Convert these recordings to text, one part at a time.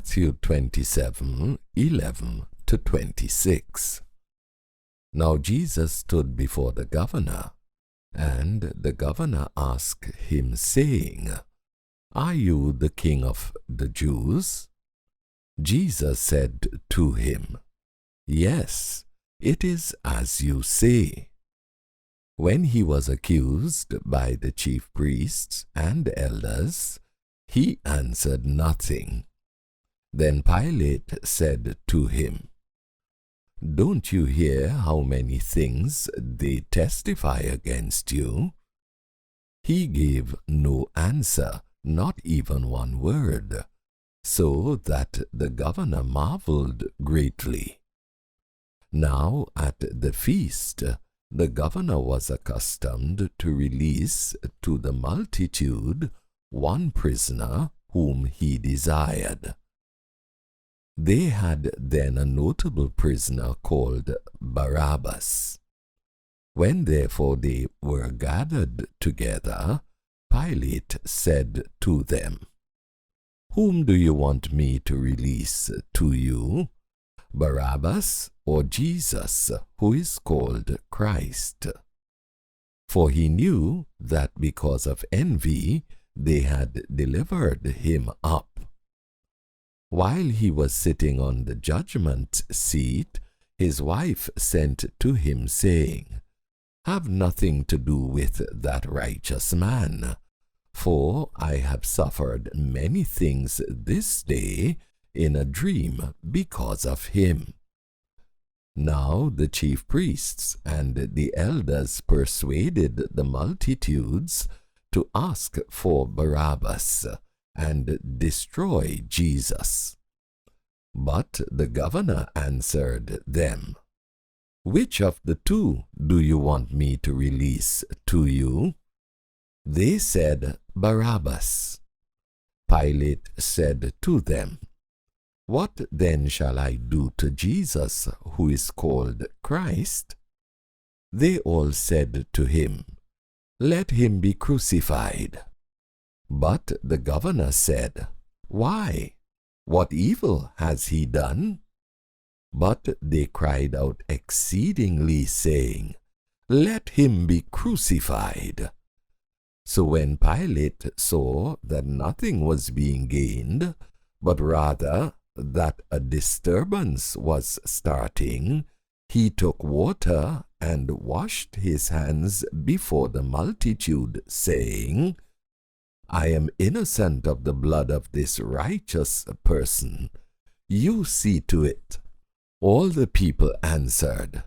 Matthew 27:11-26. Now Jesus stood before the governor, and the governor asked him, saying, Are you the king of the Jews? Jesus said to him, Yes, it is as you say. When he was accused by the chief priests and elders, he answered nothing. Then Pilate said to him, Don't you hear how many things they testify against you? He gave no answer, not even one word, so that the governor marveled greatly. Now at the feast, the governor was accustomed to release to the multitude one prisoner whom he desired. They had then a notable prisoner called Barabbas. When therefore they were gathered together, Pilate said to them, Whom do you want me to release to you, Barabbas or Jesus, who is called Christ? For he knew that because of envy they had delivered him up. While he was sitting on the judgment seat, his wife sent to him, saying, Have nothing to do with that righteous man, for I have suffered many things this day in a dream because of him. Now the chief priests and the elders persuaded the multitudes to ask for Barabbas and destroy Jesus. But the governor answered them, Which of the two do you want me to release to you? They said, Barabbas. Pilate said to them, What then shall I do to Jesus, who is called Christ? They all said to him, Let him be crucified. But the governor said, Why? What evil has he done? But they cried out exceedingly, saying, Let him be crucified. So when Pilate saw that nothing was being gained, but rather that a disturbance was starting, he took water and washed his hands before the multitude, saying, I am innocent of the blood of this righteous person. You see to it. All the people answered,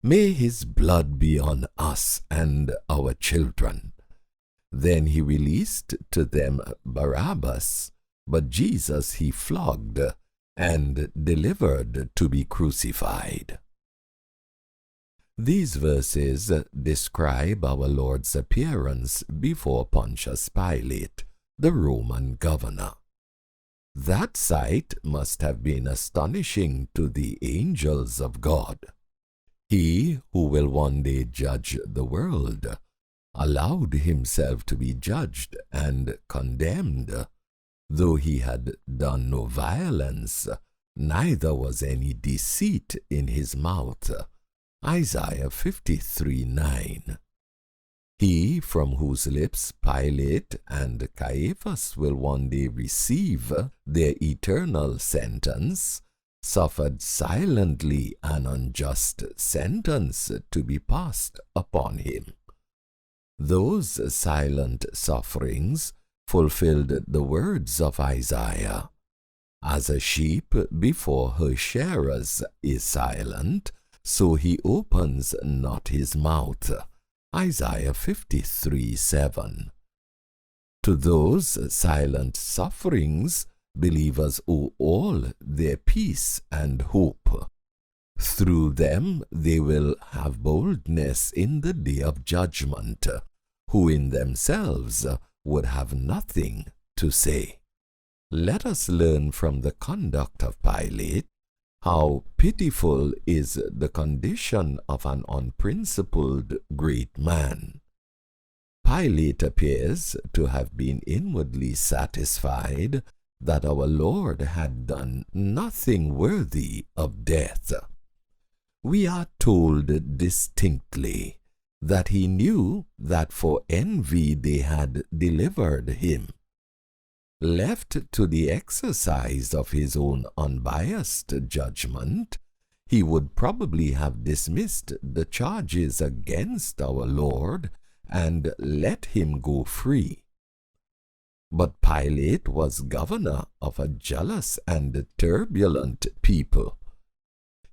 May his blood be on us and our children. Then he released to them Barabbas, but Jesus he flogged and delivered to be crucified. These verses describe our Lord's appearance before Pontius Pilate, the Roman governor. That sight must have been astonishing to the angels of God. He who will one day judge the world allowed himself to be judged and condemned, though he had done no violence, neither was any deceit in his mouth. Isaiah 53:9. He from whose lips Pilate and Caiaphas will one day receive their eternal sentence, suffered silently an unjust sentence to be passed upon him. Those silent sufferings fulfilled the words of Isaiah. As a sheep before her shearers is silent, so he opens not his mouth. Isaiah 53:7. To those silent sufferings, believers owe all their peace and hope. Through them they will have boldness in the day of judgment, who in themselves would have nothing to say. Let us learn from the conduct of Pilate how pitiful is the condition of an unprincipled great man. Pilate appears to have been inwardly satisfied that our Lord had done nothing worthy of death. We are told distinctly that he knew that for envy they had delivered him. Left to the exercise of his own unbiased judgment, he would probably have dismissed the charges against our Lord and let him go free. But Pilate was governor of a jealous and turbulent people.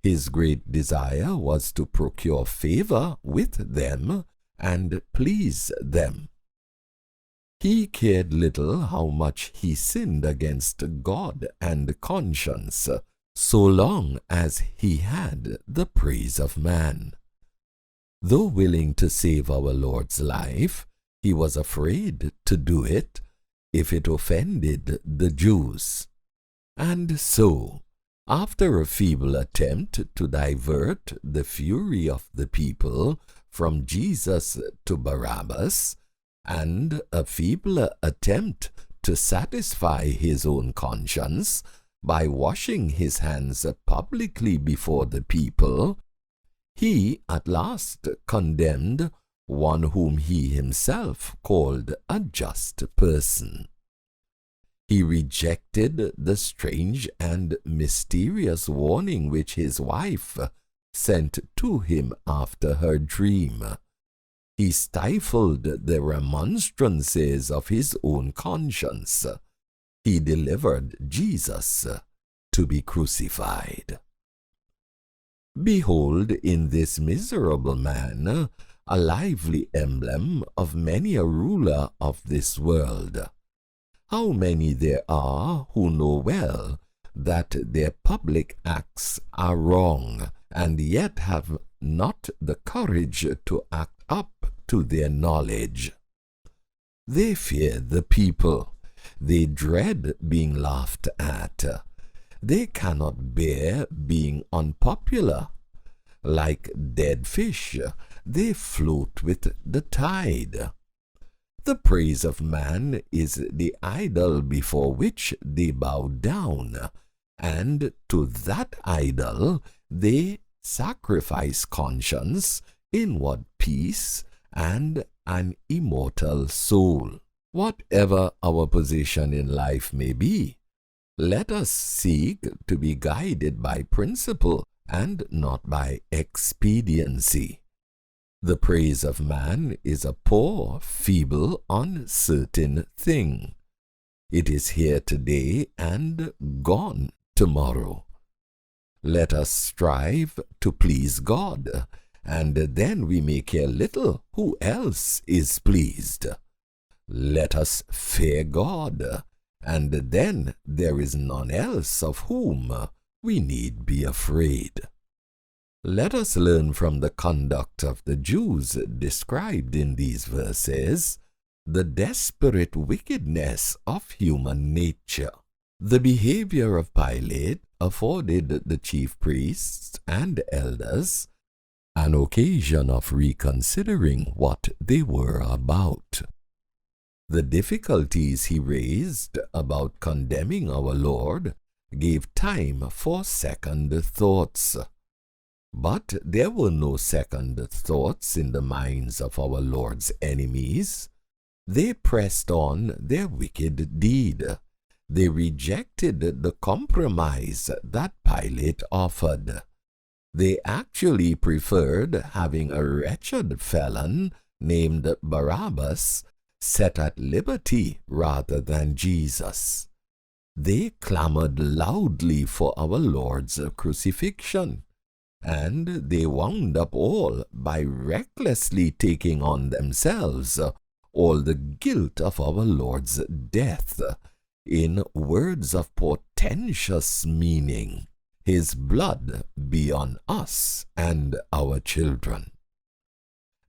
His great desire was to procure favor with them and please them. He cared little how much he sinned against God and conscience, so long as he had the praise of man. Though willing to save our Lord's life, he was afraid to do it if it offended the Jews. And so, after a feeble attempt to divert the fury of the people from Jesus to Barabbas, and a feebler attempt to satisfy his own conscience by washing his hands publicly before the people, he at last condemned one whom he himself called a just person. He rejected the strange and mysterious warning which his wife sent to him after her dream. He stifled the remonstrances of his own conscience. He delivered Jesus to be crucified. Behold in this miserable man a lively emblem of many a ruler of this world. How many there are who know well that their public acts are wrong, and yet have not the courage to act up to their knowledge. They fear the people. They dread being laughed at. They cannot bear being unpopular. Like dead fish, they float with the tide. The praise of man is the idol before which they bow down, and to that idol they sacrifice conscience, inward peace, and an immortal soul. Whatever our position in life may be, let us seek to be guided by principle and not by expediency. The praise of man is a poor, feeble, uncertain thing. It is here today and gone tomorrow. Let us strive to please God, and then we may care little who else is pleased. Let us fear God, and then there is none else of whom we need be afraid. Let us learn from the conduct of the Jews described in these verses the desperate wickedness of human nature. The behavior of Pilate afforded the chief priests and elders an occasion of reconsidering what they were about. The difficulties he raised about condemning our Lord gave time for second thoughts. But there were no second thoughts in the minds of our Lord's enemies. They pressed on their wicked deed. They rejected the compromise that Pilate offered. They actually preferred having a wretched felon named Barabbas set at liberty rather than Jesus. They clamored loudly for our Lord's crucifixion, and they wound up all by recklessly taking on themselves all the guilt of our Lord's death, in words of portentous meaning. His blood be on us and our children.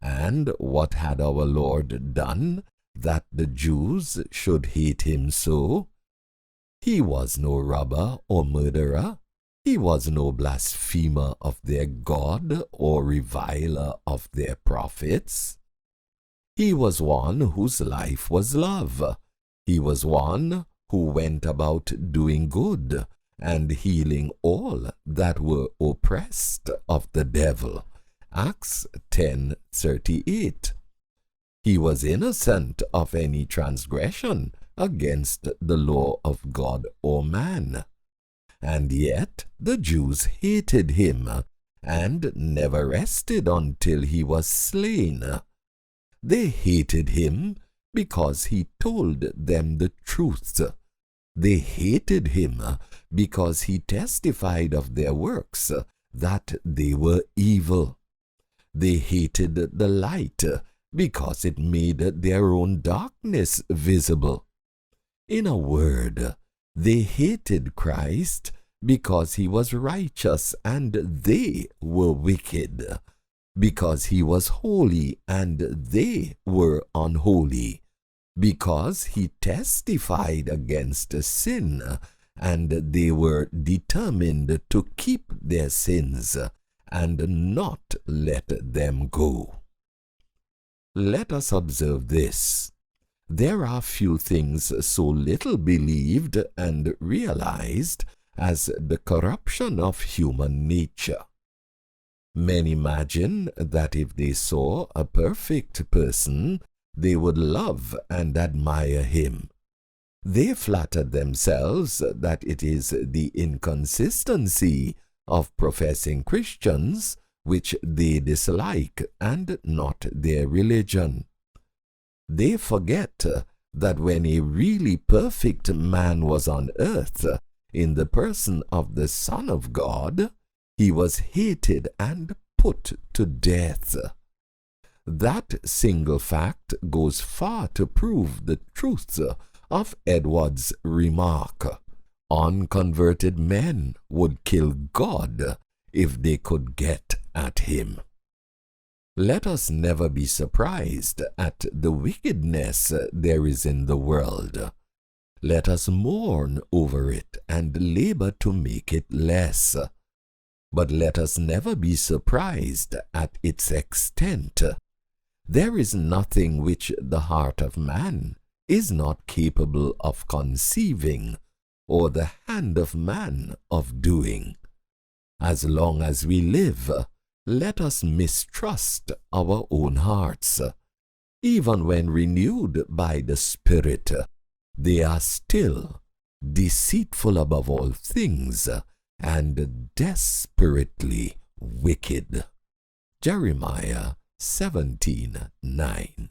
And what had our Lord done that the Jews should hate him so? He was no robber or murderer. He was no blasphemer of their God or reviler of their prophets. He was one whose life was love. He was one who went about doing good and healing all that were oppressed of the devil. Acts 10:38. He was innocent of any transgression against the law of God or man. And yet the Jews hated him and never rested until he was slain. They hated him because he told them the truth. They hated him because he testified of their works that they were evil. They hated the light because it made their own darkness visible. In a word, they hated Christ because he was righteous and they were wicked, because he was holy and they were unholy, because he testified against sin and they were determined to keep their sins and not let them go. Let us observe this. There are few things so little believed and realized as the corruption of human nature. Men imagine that if they saw a perfect person, they would love and admire him. They flatter themselves that it is the inconsistency of professing Christians which they dislike and not their religion. They forget that when a really perfect man was on earth, in the person of the Son of God, he was hated and put to death. That single fact goes far to prove the truth of Edwards' remark. Unconverted men would kill God if they could get at him. Let us never be surprised at the wickedness there is in the world. Let us mourn over it and labor to make it less. But let us never be surprised at its extent. There is nothing which the heart of man is not capable of conceiving, or the hand of man of doing. As long as we live, let us mistrust our own hearts. Even when renewed by the Spirit, they are still deceitful above all things and desperately wicked. Jeremiah 17:9.